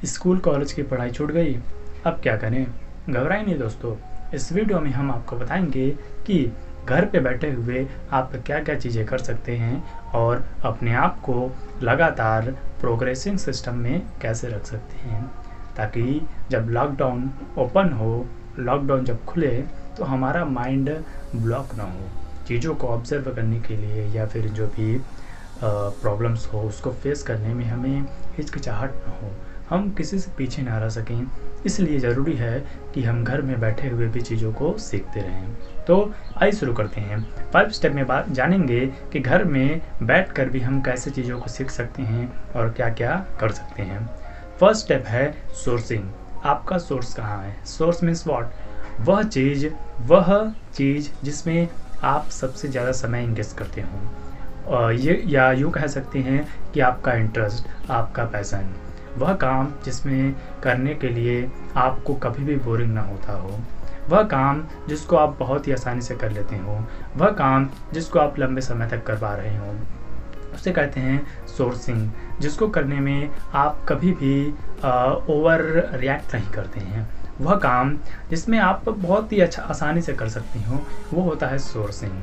School college की पढ़ाई छूट गई, अब क्या करें? घबराइए नहीं दोस्तों, इस वीडियो में हम आपको बताएंगे कि घर पे बैठे हुए आप क्या क्या चीज़ें कर सकते हैं और अपने आप को लगातार प्रोग्रेसिंग सिस्टम में कैसे रख सकते हैं, ताकि जब लॉकडाउन ओपन हो, लॉकडाउन जब खुले तो हमारा माइंड ब्लॉक ना हो। चीज़ों को ऑब्जर्व करने के लिए या फिर जो भी प्रॉब्लम्स हो उसको फेस करने में हमें हिचकिचाहट ना हो, हम किसी से पीछे ना रह सकें। इसलिए ज़रूरी है कि हम घर में बैठे हुए भी चीज़ों को सीखते रहें। तो आइए शुरू करते हैं। 5 स्टेप में बात जानेंगे कि घर में बैठकर भी हम कैसे चीज़ों को सीख सकते हैं और क्या क्या कर सकते हैं। फर्स्ट स्टेप है सोर्सिंग। आपका सोर्स कहाँ है? Source means what? वह चीज़ जिसमें आप सबसे ज़्यादा समय इन्वेस्ट करते हो, ये या यूँ कह सकते हैं कि आपका इंटरेस्ट, आपका पैशन, वह काम जिसमें करने के लिए आपको कभी भी बोरिंग ना होता हो, वह काम जिसको आप बहुत ही आसानी से कर लेते हो, वह काम जिसको आप लंबे समय तक कर पा रहे हो, उसे कहते हैं सोर्सिंग। जिसको करने में आप कभी भी ओवर रिएक्ट नहीं करते हैं, वह काम जिसमें आप बहुत ही अच्छा आसानी से कर सकते हो, वो होता है सोर्सिंग।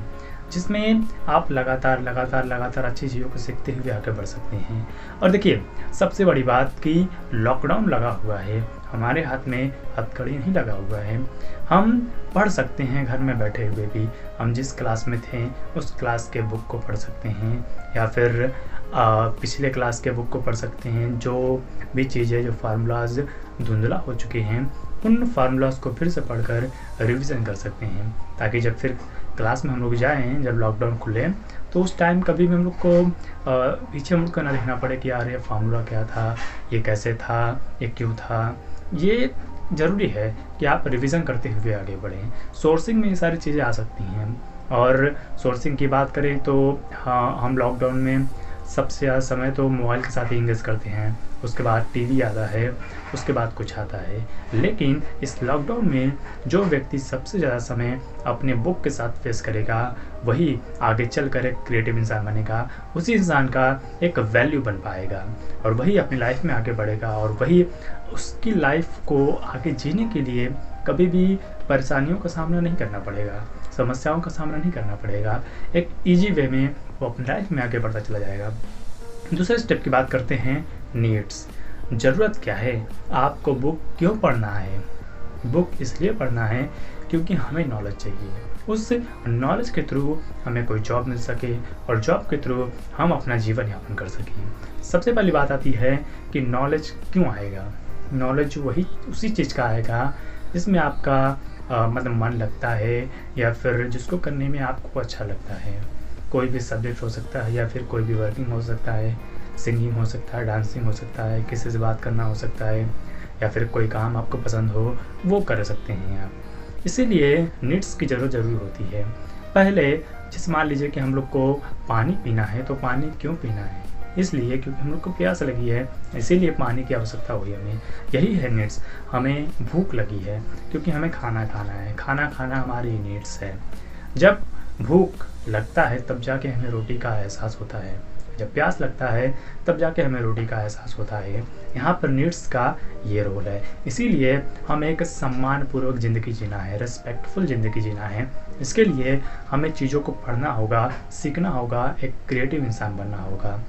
जिसमें आप लगातार अच्छी चीज़ों को सीखते हुए आगे बढ़ सकते हैं। और देखिए, सबसे बड़ी बात कि लॉकडाउन लगा हुआ है, हमारे हाथ में हथकड़ी नहीं लगा हुआ है। हम पढ़ सकते हैं घर में बैठे हुए भी। हम जिस क्लास में थे उस क्लास के बुक को पढ़ सकते हैं या फिर पिछले क्लास के बुक को पढ़ सकते हैं। जो भी चीज़ें, जो फार्मूलाज धुंधला हो चुके हैं, उन फार्मूलाज को फिर से पढ़कर रिवीजन कर सकते हैं, ताकि जब फिर क्लास में हम लोग जाएँ, जब लॉकडाउन खुले, तो उस टाइम कभी भी हम लोग को पीछे मुड़ कर ना देखना पड़े कि यार ये फार्मूला क्या था, ये कैसे था, ये क्यों था। ये ज़रूरी है कि आप रिवीजन करते हुए आगे बढ़ें। सोर्सिंग में ये सारी चीज़ें आ सकती हैं। और सोर्सिंग की बात करें तो हाँ, हम लॉकडाउन में सबसे ज़्यादा समय तो मोबाइल के साथ ही इंगेज करते हैं, उसके बाद टीवी आता है, उसके बाद कुछ आता है। लेकिन इस लॉकडाउन में जो व्यक्ति सबसे ज़्यादा समय अपने बुक के साथ फेस करेगा, वही आगे चलकर एक क्रिएटिव इंसान बनेगा, उसी इंसान का एक वैल्यू बन पाएगा और वही अपनी लाइफ में आगे बढ़ेगा और वही उसकी लाइफ को आगे जीने के लिए कभी भी परेशानियों का सामना नहीं करना पड़ेगा, समस्याओं का सामना नहीं करना पड़ेगा। एक ईजी वे में वो अपनी लाइफ में आगे बढ़ता चला जाएगा। दूसरे स्टेप की बात करते हैं, नीड्स। ज़रूरत क्या है? आपको बुक क्यों पढ़ना है? बुक इसलिए पढ़ना है क्योंकि हमें नॉलेज चाहिए। उस नॉलेज के थ्रू हमें कोई जॉब मिल सके और जॉब के थ्रू हम अपना जीवन यापन कर सकें। सबसे पहली बात आती है कि नॉलेज क्यों आएगा? नॉलेज वही उसी चीज़ का आएगा जिसमें आपका मतलब मन लगता है या फिर जिसको करने में आपको अच्छा लगता है। कोई भी सब्जेक्ट हो सकता है या फिर कोई भी वर्किंग हो सकता है, सिंगिंग हो सकता है, डांसिंग हो सकता है, किसी से बात करना हो सकता है या फिर कोई काम आपको पसंद हो, वो कर सकते हैं आप। इसीलिए नीड्स की ज़रूरत ज़रूर होती है। पहले जैसे मान लीजिए कि हम लोग को पानी पीना है, तो पानी क्यों पीना है? इसलिए क्योंकि हम लोग को प्यास लगी है, इसीलिए पानी की आवश्यकता हुई हमें। यही है नीड्स। हमें भूख लगी है क्योंकि हमें खाना खाना है, खाना खाना हमारी नीड्स है। जब भूख लगता है तब जाके हमें रोटी का एहसास होता है, जब प्यास लगता है तब जाके हमें रोटी का एहसास होता है। यहाँ पर नीड्स का ये रोल है। इसीलिए हमें एक सम्मानपूर्वक ज़िंदगी जीना है, रेस्पेक्टफुल ज़िंदगी जीना है। इसके लिए हमें चीज़ों को पढ़ना होगा, सीखना होगा, एक क्रिएटिव इंसान बनना होगा।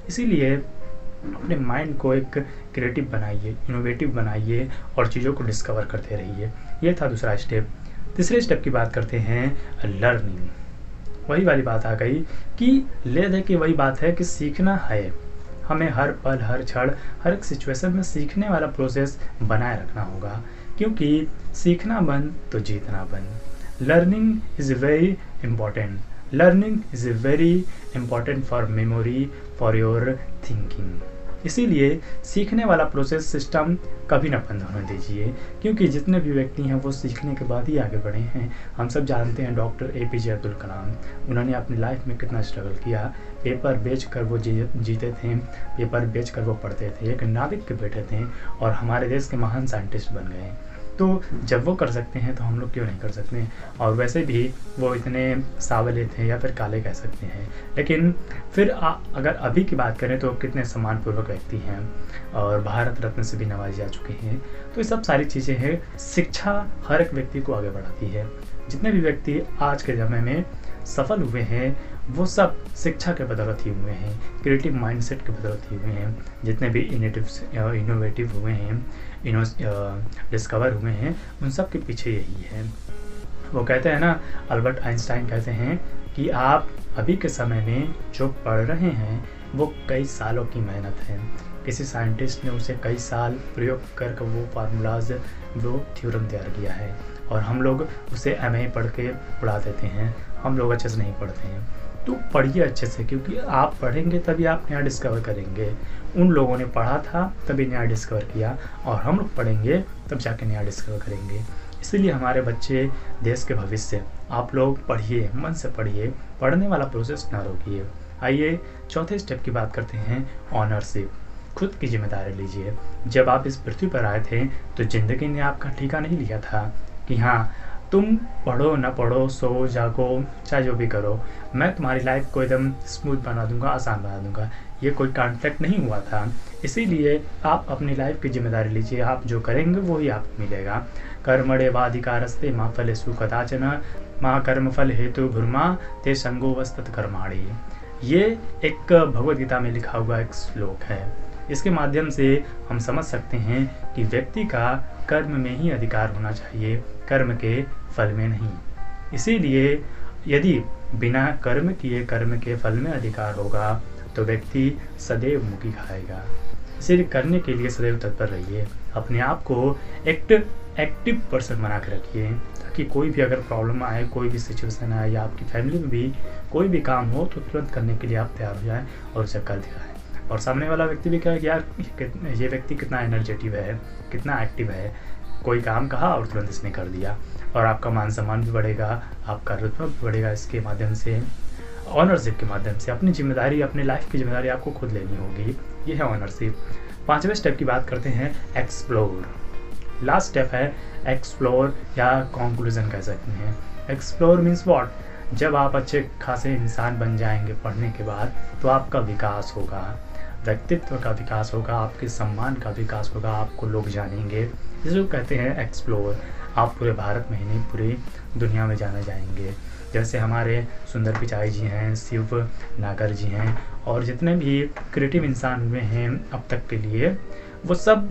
इसीलिए अपने माइंड को एक क्रिएटिव बनाइए, इनोवेटिव बनाइए और चीज़ों को डिस्कवर करते रहिए। ये था दूसरा स्टेप। तीसरे स्टेप की बात करते हैं, लर्निंग। वही वाली बात आ गई कि ले दे के वही बात है कि सीखना है। हमें हर पल, हर क्षण, हर एक सिचुएशन में सीखने वाला प्रोसेस बनाए रखना होगा, क्योंकि सीखना बन तो जीतना बन। Learning is very important. Learning is very important for memory, for your thinking. इसीलिए सीखने वाला प्रोसेस सिस्टम कभी ना बंद होने दीजिए, क्योंकि जितने भी व्यक्ति हैं वो सीखने के बाद ही आगे बढ़े हैं। हम सब जानते हैं डॉक्टर APJ अब्दुल कलाम, उन्होंने अपनी लाइफ में कितना स्ट्रगल किया। पेपर बेच कर वो जीते थे, पेपर बेच कर वो पढ़ते थे, एक नाविक के बेटे थे और हमारे देश के महान साइंटिस्ट बन गए। तो जब वो कर सकते हैं तो हम लोग क्यों नहीं कर सकते हैं। और वैसे भी वो इतने सावले थे या फिर काले कह सकते हैं, लेकिन फिर अगर अभी की बात करें तो कितने सम्मानपूर्वक व्यक्ति हैं और भारत रत्न से भी नवाजे जा चुके हैं। तो ये सब सारी चीज़ें हैं। शिक्षा हर एक व्यक्ति को आगे बढ़ाती है। जितने भी व्यक्ति आज के समय में सफल हुए हैं वो सब शिक्षा के बदौलत ही हुए हैं, क्रिएटिव माइंडसेट के बदौलत ही हुए हैं। जितने भी इनोवेटिव हुए हैं, डिस्कवर हुए हैं, उन सब के पीछे यही है। वो कहते हैं ना, अल्बर्ट आइंस्टाइन कहते हैं कि आप अभी के समय में जो पढ़ रहे हैं वो कई सालों की मेहनत है। किसी साइंटिस्ट ने उसे कई साल प्रयोग करके वो फार्मूलाज, वो थ्योरम तैयार किया है, और हम लोग उसे MA पढ़ के उड़ा देते हैं। हम लोग अच्छे से नहीं पढ़ते हैं। तो पढ़िए अच्छे से, क्योंकि आप पढ़ेंगे तभी आप नया डिस्कवर करेंगे। उन लोगों ने पढ़ा था तभी नया डिस्कवर किया, और हम लोग पढ़ेंगे तब जाके नया डिस्कवर करेंगे। इसीलिए हमारे बच्चे देश के भविष्य, आप लोग पढ़िए, मन से पढ़िए, पढ़ने वाला प्रोसेस ना रोकिए। आइए चौथे स्टेप की बात करते हैं, ऑनरशिप। खुद की जिम्मेदारी लीजिए। जब आप इस पृथ्वी पर आए थे तो ज़िंदगी ने आपका ठेका नहीं लिया था कि हाँ तुम पढ़ो ना पढ़ो, सो जागो, चाहे जो भी करो, मैं तुम्हारी लाइफ को एकदम स्मूथ बना दूंगा, आसान बना दूंगा। ये कोई कॉन्ट्रैक्ट नहीं हुआ था। इसीलिए आप अपनी लाइफ की जिम्मेदारी लीजिए। आप जो करेंगे वही आपको मिलेगा। कर्मणे वाधिकारस्ते माँ फलेषु कदाचन माँ कर्मफल हेतु भूर्मा ते संगोवस्तत कर्माणि। ये एक भगवद गीता में लिखा हुआ एक श्लोक है। इसके माध्यम से हम समझ सकते हैं कि व्यक्ति का कर्म में ही अधिकार होना चाहिए, कर्म के फल में नहीं। इसीलिए यदि बिना कर्म किए कर्म के फल में अधिकार होगा तो व्यक्ति सदैव मुखी खाएगा। इसीलिए करने के लिए सदैव तत्पर रहिए। अपने आप को एक्टिव पर्सन बना के रखिए, ताकि कोई भी अगर प्रॉब्लम आए, कोई भी सिचुएशन आए, या आपकी फैमिली में भी कोई भी काम हो तो तुरंत करने के लिए आप तैयार हो जाएं और उसे कर दिखाएं। और सामने वाला व्यक्ति भी कहे कि यार ये व्यक्ति कितना एनर्जेटिव है, कितना एक्टिव है, कोई काम कहा और तुरंत इसने कर दिया। और आपका मान सम्मान भी बढ़ेगा, आपका रुतबा भी बढ़ेगा। इसके माध्यम से, ऑनरशिप के माध्यम से, अपनी जिम्मेदारी, अपने लाइफ की जिम्मेदारी आपको खुद लेनी होगी। ये है ऑनरशिप। पांचवें स्टेप की बात करते हैं, एक्सप्लोर। लास्ट स्टेप है एक्सप्लोर, या कंक्लूजन कह सकते हैं। Explore means what? जब आप अच्छे खासे इंसान बन जाएंगे पढ़ने के बाद तो आपका विकास होगा, व्यक्तित्व का विकास होगा, आपके सम्मान का विकास होगा, आपको लोग जानेंगे। इसको कहते हैं एक्सप्लोर। आप पूरे भारत में ही नहीं, पूरी दुनिया में जाने जाएंगे। जैसे हमारे सुंदर पिचाई जी हैं, शिव नागर जी हैं, और जितने भी क्रिएटिव इंसान हुए हैं अब तक के लिए, वो सब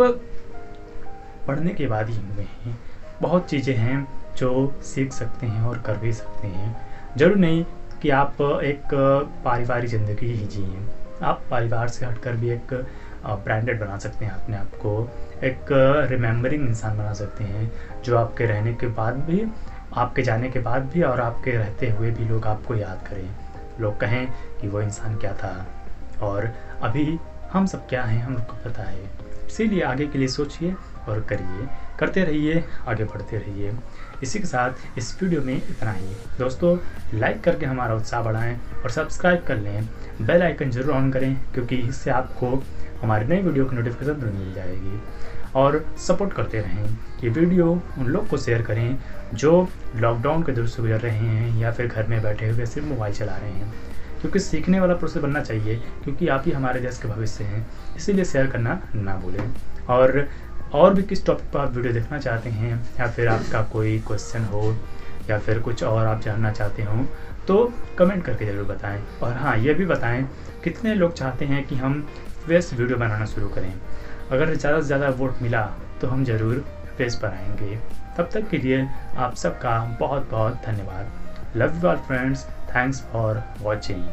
पढ़ने के बाद ही हुए हैं। बहुत चीज़ें हैं जो सीख सकते हैं और कर भी सकते हैं। जरूर नहीं कि आप एक पारिवारिक ज़िंदगी ही जिए, आप परिवार से हटकर भी एक ब्रांडेड बना सकते हैं अपने आप को, एक रिमेम्बरिंग इंसान बना सकते हैं, जो आपके रहने के बाद भी, आपके जाने के बाद भी, और आपके रहते हुए भी लोग आपको याद करें, लोग कहें कि वो इंसान क्या था। और अभी हम सब क्या हैं हम लोग को पता है। इसीलिए आगे के लिए सोचिए और करिए, करते रहिए, आगे बढ़ते रहिए। इसी के साथ इस वीडियो में इतना ही। दोस्तों, लाइक करके हमारा उत्साह बढ़ाएं और सब्सक्राइब कर लें। बेल आइकन जरूर ऑन करें, क्योंकि इससे आपको हमारी नई वीडियो की नोटिफिकेशन जरूर मिल जाएगी। और सपोर्ट करते रहें। ये वीडियो उन लोग को शेयर करें जो लॉकडाउन के दौर से गुजर रहे हैं, या फिर घर में बैठे हुए सिर्फ मोबाइल चला रहे हैं, क्योंकि सीखने वाला प्रोसेस बनना चाहिए, क्योंकि आप ही हमारे देश के भविष्य हैं। इसीलिए शेयर करना ना भूलें। और भी किस टॉपिक पर आप वीडियो देखना चाहते हैं, या फिर आपका कोई क्वेश्चन हो, या फिर कुछ और आप जानना चाहते हो, तो कमेंट करके ज़रूर बताएं। और हाँ, ये भी बताएं कितने लोग चाहते हैं कि हम फेस वीडियो बनाना शुरू करें। अगर ज़्यादा से ज़्यादा वोट मिला तो हम ज़रूर फेस पर आएंगे। तब तक के लिए आप सबका बहुत बहुत धन्यवाद। Love you all friends, thanks for watching.